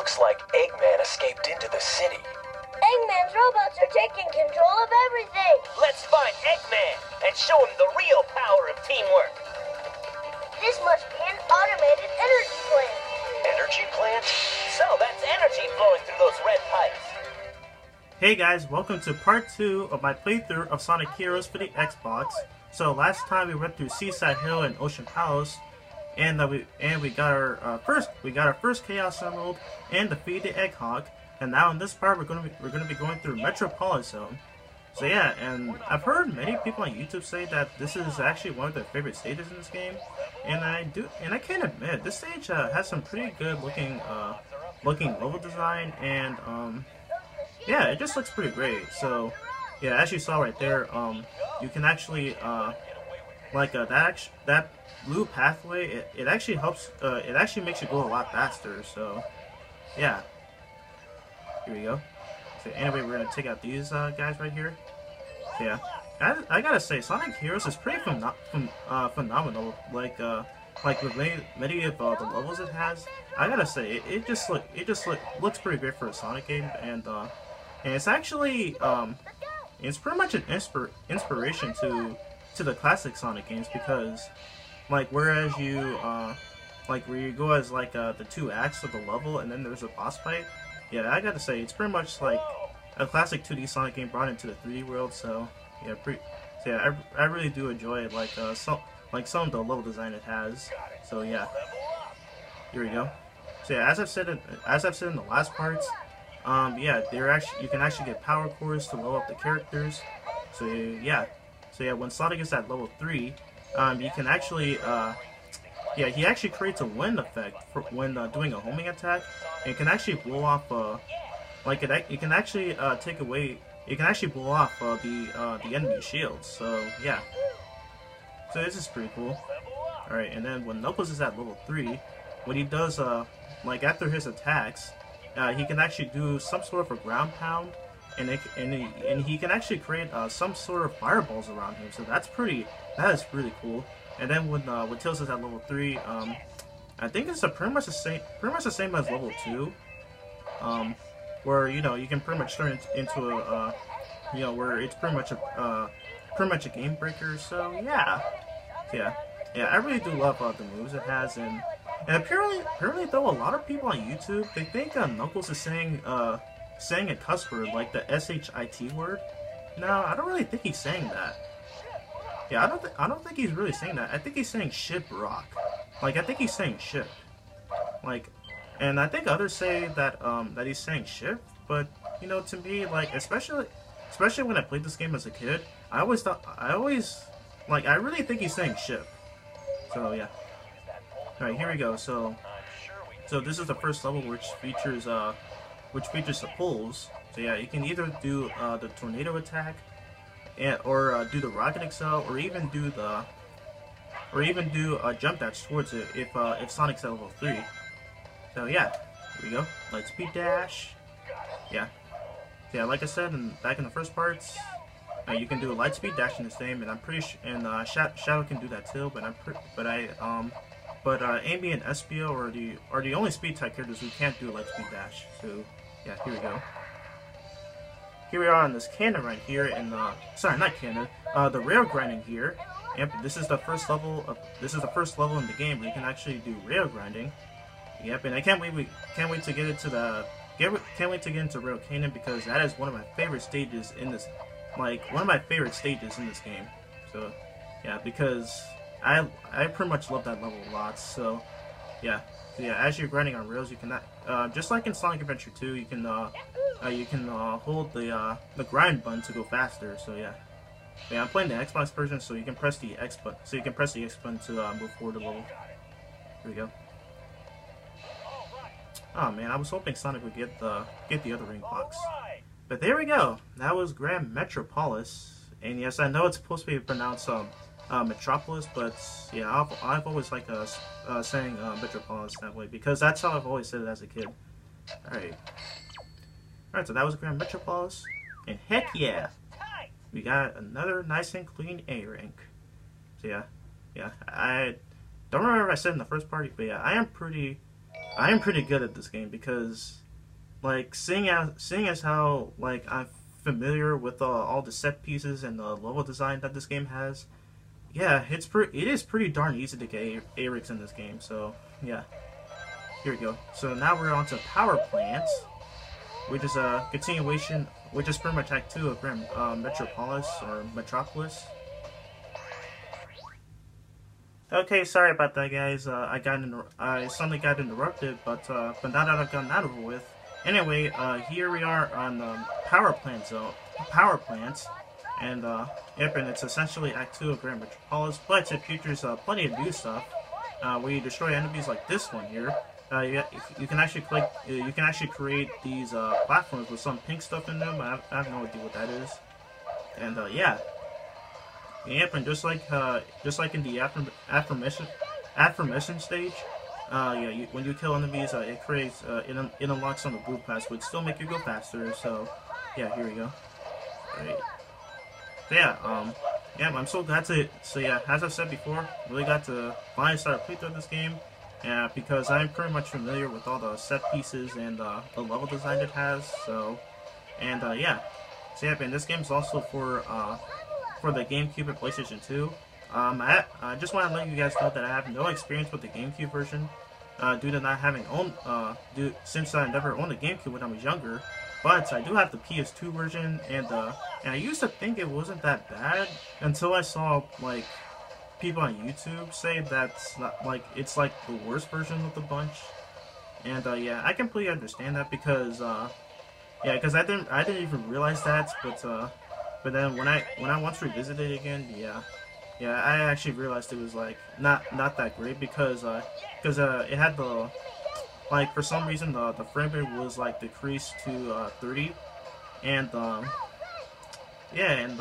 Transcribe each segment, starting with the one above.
Looks like Eggman escaped into the city. Eggman's robots are taking control of everything. Let's find Eggman and show him the real power of teamwork. This must be an automated energy plant. Energy plant? So that's energy flowing through those red pipes. Hey guys, welcome to part 2 of my playthrough of Sonic Heroes for the Xbox. So last time we went through Seaside Hill and Ocean Palace, and we got our first Chaos Emerald and defeated Egghawk. And now in this part we're gonna be going through Metropolis Zone. So yeah, and I've heard many people on YouTube say that this is actually one of their favorite stages in this game, and I can't admit this stage has some pretty good looking level design, and yeah, it just looks pretty great. So yeah, as you saw right there, you can actually that blue pathway, it actually helps, it actually makes you go a lot faster. So yeah, here we go. So anyway, we're gonna take out these guys right here. So yeah, I gotta say, Sonic Heroes is pretty phenomenal. Like with many of the levels it has, I gotta say, it just looks pretty great for a Sonic game, and it's actually it's pretty much an inspiration to the classic Sonic games, because like whereas you like where you go as like the two acts of the level and then there's a boss fight. Yeah, I gotta say, it's pretty much like a classic 2D Sonic game brought into the 3D world. So yeah, I really do enjoy like some of the level design it has. So yeah, here we go. So yeah, as I've said in the last parts, yeah, you can actually get power cores to level up the characters. So yeah, when Sonic is at level 3, you can actually yeah, he actually creates a wind effect for when doing a homing attack. And it can actually blow off it can actually take away. It can actually blow off the enemy shields. So yeah, so this is pretty cool. All right, and then when Knuckles is at level 3, what he does like after his attacks, he can actually do some sort of a ground pound, and he can actually create some sort of fireballs around him. So that is really cool. And then when Tails is at level 3, I think it's pretty much the same as level 2, where you can pretty much turn it into a where it's pretty much a game breaker. So yeah, I really do love the moves it has, and apparently though, a lot of people on YouTube, they think Knuckles is saying a cuss word, like the shit word. No, I don't really think he's saying that. Yeah, I don't think he's really saying that. I think he's saying ship rock. Like, I think he's saying ship. Like, and I think others say that that he's saying ship, but to me, like, especially when I played this game as a kid, I really think he's saying ship. So yeah. All right, here we go. So this is the first level, which features the pulls. So yeah, you can either do the tornado attack, or do the rocket excel, or even do a jump dash towards it if Sonic's at level 3. So yeah, here we go. Light speed dash. Yeah, like I said back in the first parts, you can do a light speed dash in this game, and I'm pretty sure, and Shadow can do that too. But Amy and Espio are the only speed type characters who can't do a light speed dash. So yeah, here we go. Here we are on this cannon right here, and sorry, not cannon, the rail grinding here. Yep, this is the first level in the game where you can actually do rail grinding. Yep, and I can't wait to get into Rail Canyon, because that is one of my favorite stages in this, game. So yeah, because I pretty much love that level a lot. So yeah, as you're grinding on rails, you can just like in Sonic Adventure 2, you can hold the grind button to go faster. So yeah, I'm playing the Xbox version, so you can press the X button. So you can press the X button to move forward a level. Here we go. Oh man, I was hoping Sonic would get the other ring box, but there we go. That was Grand Metropolis, and yes, I know it's supposed to be pronounced Metropolis, but yeah, I've always liked saying Metropolis that way, because that's how I've always said it as a kid. Alright, so that was Grand Metropolis, and heck yeah, we got another nice and clean A rank. So yeah, I don't remember if I said in the first party, but yeah, I am pretty I am pretty good at this game because, like, seeing as how like I'm familiar with all the set pieces and the level design that this game has. Yeah, it is pretty darn easy to get A-Rigs in this game. So yeah, here we go. So now we're on to power plants, which is a continuation, which is pretty much Act 2 of Metropolis or Metropolis. Okay, sorry about that, guys. I suddenly got interrupted, but now that I've gotten that over with. Anyway, here we are on power plants, and yep, and it's essentially Act 2 of Grand Metropolis, but it features plenty of new stuff. Where you destroy enemies like this one here. You can actually create these platforms with some pink stuff in them. I have no idea what that is, and yeah. Yep, and just like in the aforementioned stage, yeah, when you kill enemies, it creates it unlocks some of the blue paths, which still make you go faster. So, yeah, here we go. Right. So, yeah, yeah, I'm so glad to. So yeah, as I said before, really got to finally start a playthrough of this game, because I'm pretty much familiar with all the set pieces and the level design it has. So, and yeah, so yeah, and this game's also for the GameCube and PlayStation 2. I just want to let you guys know that I have no experience with the GameCube version, due to not having since I never owned a GameCube when I was younger. But I do have the PS2 version, and I used to think it wasn't that bad until I saw like people on YouTube say that's not like it's like the worst version of the bunch. And yeah, I completely understand that because yeah, because I didn't even realize that, but then when I once revisited it again, yeah, I actually realized it was like not that great because it had the, like, for some reason the frame rate was like decreased to 30, and yeah, and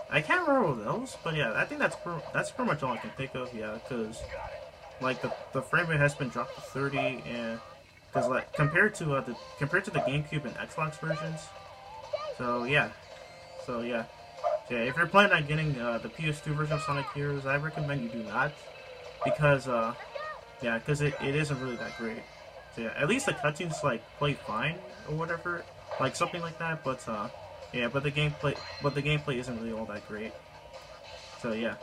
I can't remember what else, but yeah, I think that's pretty much all I can think of. Yeah, because like the frame rate has been dropped to 30, and because like compared to the GameCube and Xbox versions. So yeah. So yeah, if you're planning on getting the PS2 version of Sonic Heroes, I recommend you do not, because yeah, because it isn't really that great. So yeah, at least the cutscenes like play fine or whatever, like something like that. But yeah, but the gameplay isn't really all that great. So yeah,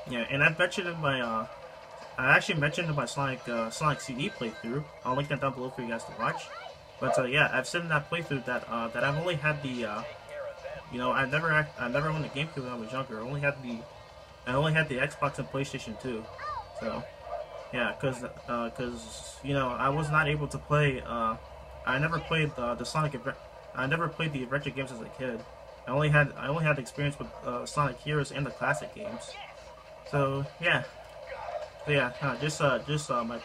and I mentioned in my I actually mentioned in my Sonic CD playthrough. I'll link that down below for you guys to watch. But yeah, I've said in that playthrough that that I've only had the you know, I never owned a GameCube when I was younger. I only had the Xbox and PlayStation 2. So, yeah, because you know, I was not able to play. I never played I never played the adventure games as a kid. I only had experience with Sonic Heroes and the classic games. So yeah, just my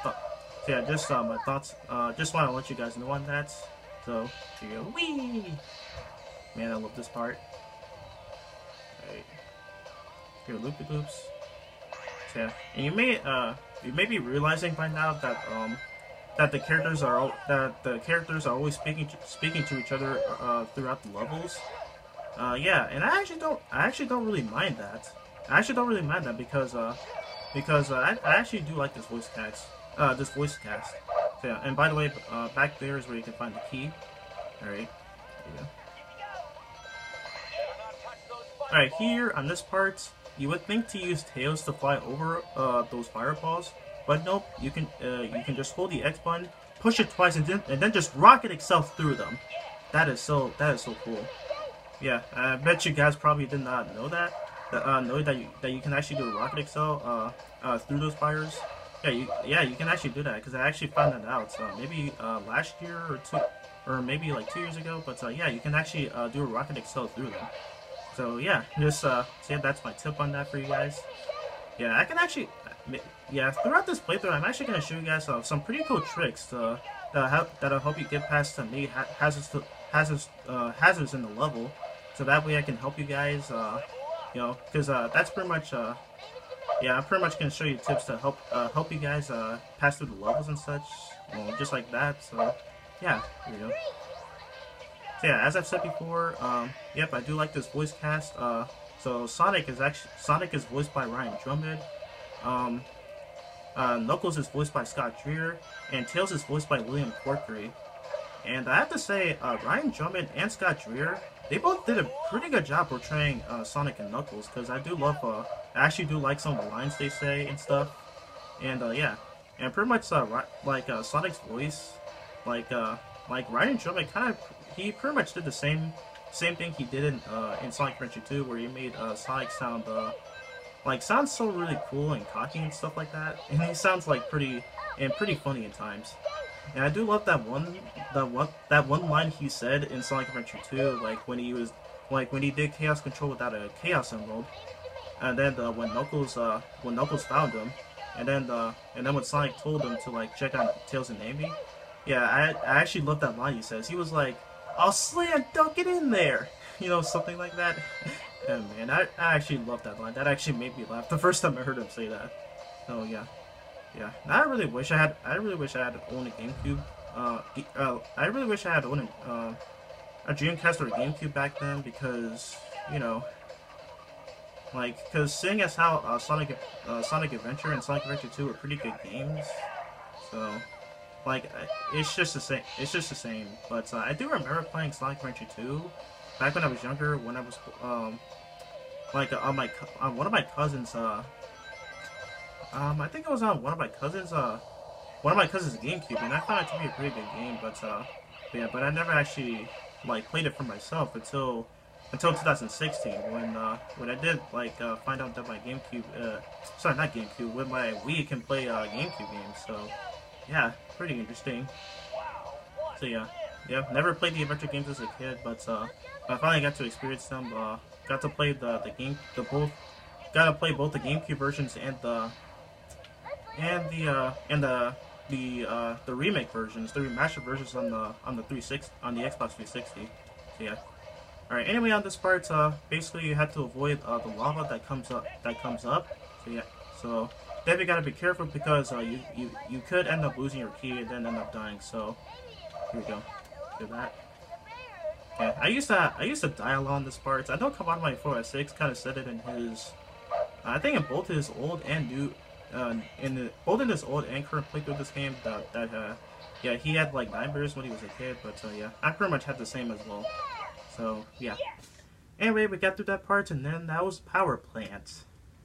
thoughts. Just want to let you guys know on that. So here you go. Whee! Man, I love this part. Alright. Here, loopy loops. Yeah, and you may be realizing by now that that the characters are always speaking to each other throughout the levels. Yeah, and I actually don't really mind that. Because I actually do like this voice cast. So, yeah, and by the way, back there is where you can find the key. All right. There you go. Alright, here on this part, you would think to use tails to fly over those fireballs, but nope. You can just hold the X button, push it twice, and then just rocket itself through them. That is so cool. Yeah, I bet you guys probably did not know that. Know that you can actually do a rocket excel through those fires. Yeah, you can actually do that because I actually found that out. So maybe last year or maybe like 2 years ago. But yeah, you can actually do a rocket excel through them. So yeah, just yeah, that's my tip on that for you guys. Yeah, I can actually, yeah, throughout this playthrough, I'm actually gonna show you guys some pretty cool tricks that'll help you get past some hazards in the level. So that way I can help you guys, you know, because that's pretty much, yeah, I'm pretty much gonna show you tips to help you guys pass through the levels and such, you know, just like that. So yeah, here we go. So yeah, as I've said before, yep, I do like this voice cast. So Sonic is voiced by Ryan Drumhead. Knuckles is voiced by Scott Dreer, and Tails is voiced by William Corkery. And I have to say, Ryan Drummond and Scott Dreer, they both did a pretty good job portraying Sonic and Knuckles, because I I actually do like some of the lines they say and stuff. And yeah, and pretty much Sonic's voice, like Ryan Drummond he pretty much did the same thing he did in Sonic Adventure 2, where he made Sonic sound sounds so really cool and cocky and stuff like that, and he sounds pretty funny at times. And I do love that one line he said in Sonic Adventure 2, when he did Chaos Control without a Chaos Emerald, and then when Knuckles found him, and then when Sonic told him to check on Tails and Amy. Yeah, I actually love that line he says. He was like, "I'll slam dunk it in there," something like that. And man, I actually love that line. That actually made me laugh the first time I heard him say that. So yeah. Yeah, I really wish I had owned a GameCube. I really wish I had owned a Dreamcast or a GameCube back then, because because seeing as how Sonic Adventure and Sonic Adventure 2 were pretty good games, so it's just the same. It's just the same. But I do remember playing Sonic Adventure 2 back when I was younger, when I was on one of my cousins. I think it was on one of my cousins' GameCube, and I found it to be a pretty good game. But I never actually played it for myself until 2016, when I did find out that my GameCube, sorry, not GameCube, when my Wii can play GameCube games. So yeah, pretty interesting. So yeah, never played the adventure games as a kid, but I finally got to experience them. Got to play got to play both the GameCube versions and the remake versions, the remastered versions on the Xbox 360. So yeah. All right. Anyway, on this part, basically you have to avoid the lava that comes up. So yeah. So then you gotta be careful, because you could end up losing your key and then end up dying. So here we go. Do that. Yeah. I used to die a lot on this part. I know Kabanamai 4S6 kind of said it in his, I think in both his old and new. Both in his old and current playthrough of this game, yeah, he had 9 bears when he was a kid, but yeah, I pretty much had the same as well. So yeah. Anyway, we got through that part, and then that was Power Plant.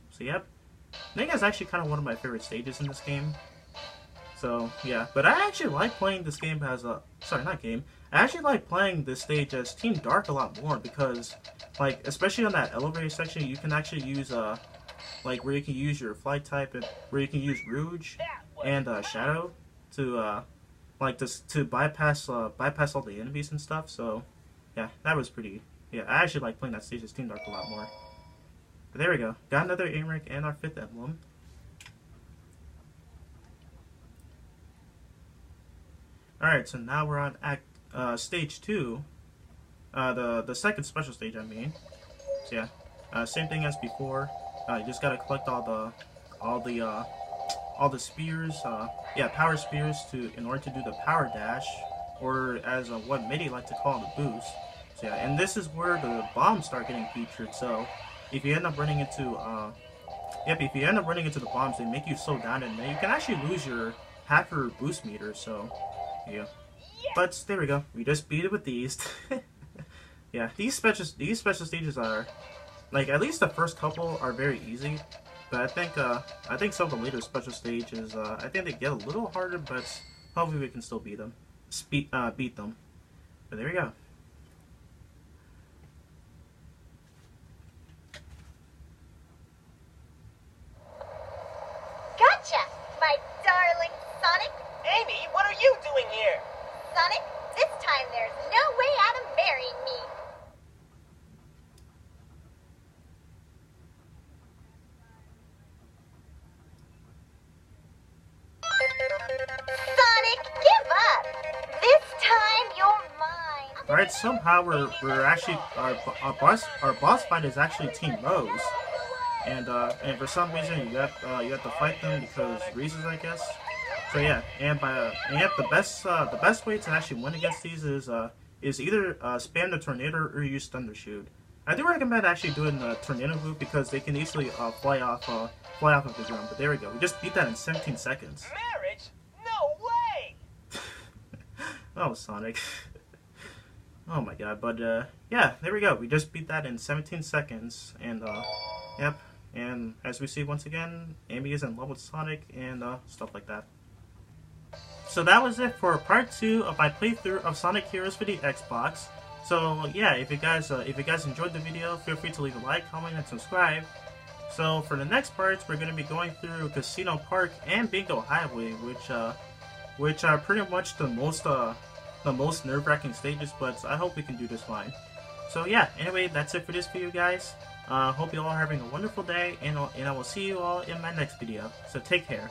So yep, I think that's actually kind of one of my favorite stages in this game. So yeah, but I actually like playing this game as I actually like playing this stage as Team Dark a lot more, because especially on that elevator section, you can actually use where you can use your flight type, and where you can use Rouge and Shadow to to bypass all the enemies and stuff. So yeah, that was pretty. Yeah, I actually like playing that stage as Team Dark a lot more. But there we go. Got another aim rank and our 5th emblem. All right, so now we're on stage 2, the second special stage, I mean. So yeah, same thing as before. You just gotta collect all the spears, power spears in order to do the power dash, or as what many like to call the boost. So yeah, and this is where the bombs start getting featured. So if you end up running into the bombs, they make you slow down, and then you can actually lose half your boost meter. So yeah, but there we go. We just beat it with these. Yeah, these special stages are. At least the first couple are very easy, but I think some of the later special stages, I think they get a little harder, but hopefully we can still beat them. Beat them. But there we go. Gotcha, my darling Sonic. Amy, what are you doing here? Sonic, this time there's no way out of marrying me. Sonic, give up! This time you're mine! Alright, somehow we're actually, our boss fight is actually Team Rose. And for some reason you have to fight them because reasons, I guess. So yeah, the best way to actually win against these is either spam the tornado or use Thunder Shoot. I do recommend actually doing the tornado move because they can easily fly off of the ground. But there we go. We just beat that in 17 seconds. Marriage? No way! Oh, Sonic. Oh my god. But yeah, there we go. We just beat that in 17 seconds. And yep. And as we see once again, Amy is in love with Sonic and stuff like that. So that was it for part 2 of my playthrough of Sonic Heroes for the Xbox. So yeah, if you guys enjoyed the video, feel free to leave a like, comment, and subscribe. So for the next parts, we're going to be going through Casino Park and Bingo Highway, which are pretty much the most nerve-wracking stages. But I hope we can do this fine. So yeah, anyway, that's it for this video, guys. Hope you all are having a wonderful day, and I will see you all in my next video. So take care.